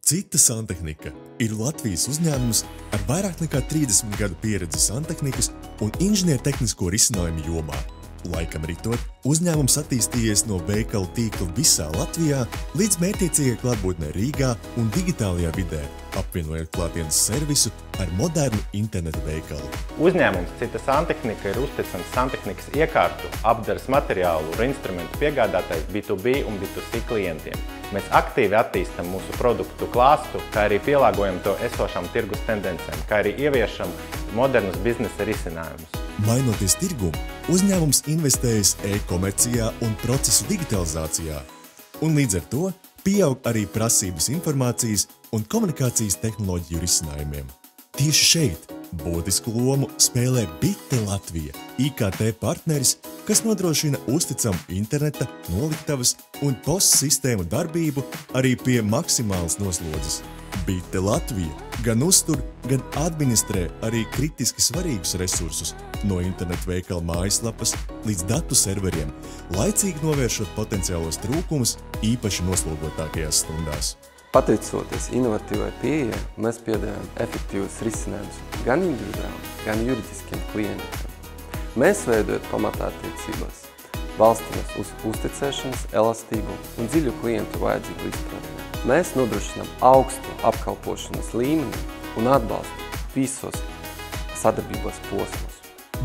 Cita Santehnika ir Latvijas uzņēmums ar vairāk nekā 30 gadu pieredzi santehnikas un inženiertehnisko risinājumu jomā. Laikam ritot, uzņēmums attīstījies no veikalu tīkla visā Latvijā līdz mērķtiecīgai klātbūtnei Rīgā un digitālajā vidē, apvienojot klātienes servisu ar modernu interneta veikalu. Uzņēmums Cita Santehnika ir uzticams santehnikas iekārtu, apdares materiālu un instrumentu piegādātājs B2B un B2C klientiem. Mēs aktīvi attīstam mūsu produktu klāstu, kā arī pielāgojam to esošām tirgus tendencēm, kā arī ieviešam modernus biznesa risinājumus. Mainoties tirgumu, uzņēmums investējas e-komercijā un procesu digitalizācijā, un līdz ar to pieaug arī prasības informācijas un komunikācijas tehnoloģiju risinājumiem. Tieši šeit būtisku lomu spēlē Bite Latvija, IKT partneris, kas nodrošina uzticamu interneta, noliktavas un postsistēmu darbību arī pie maksimālas noslodzes. Bite Latvija gan uztur, gan administrē arī kritiski svarīgus resursus no internetu veikala mājaslapas līdz datu serveriem, laicīgi novēršot potenciālos trūkumus īpaši noslogotākajās stundās. Pateicoties inovatīvai pieejai, mēs piedāvājam efektīvus risinājumus gan individuāli, gan juridiskiem klientiem. Mēs veidojam pamatātiecībās, balstamies uz uzticēšanas, elastīgumu un dziļu klientu vajadzību izpratni. Mēs nodrošinām augstu apkalpošanas līmeni un atbalstu visos sadarbības posmos.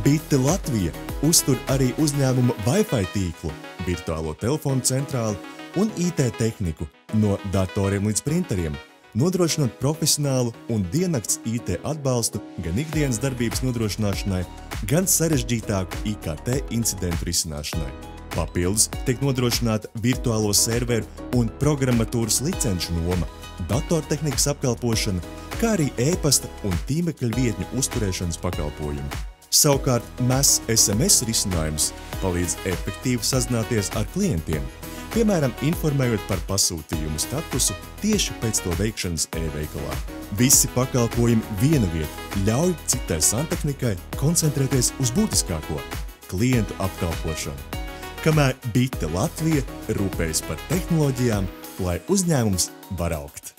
Bite Latvija uztur arī uzņēmuma Wi-Fi tīklu, virtuālo telefonu centrāli un IT tehniku no datoriem līdz printeriem, nodrošinot profesionālu un diennakts IT atbalstu gan ikdienas darbības nodrošināšanai, gan sarežģītāku IKT incidentu risināšanai. Papildus tiek nodrošināta virtuālo serveru un programmatūras licenču noma, datortehnikas apkalpošana, kā arī e-pasta un tīmekļa vietņu uzturēšanas pakalpojumi. Savukārt MES SMS risinājums palīdz efektīvi sazināties ar klientiem, piemēram, informējot par pasūtījumu statusu tieši pēc to veikšanas e-veikalā. Visi pakalpojumi viena vieta ļauj Citai Santehnikai koncentrēties uz būtiskāko – klientu apkalpošanu. Kamēr Bite Latvija rūpējas par tehnoloģijām, lai uzņēmums var augt.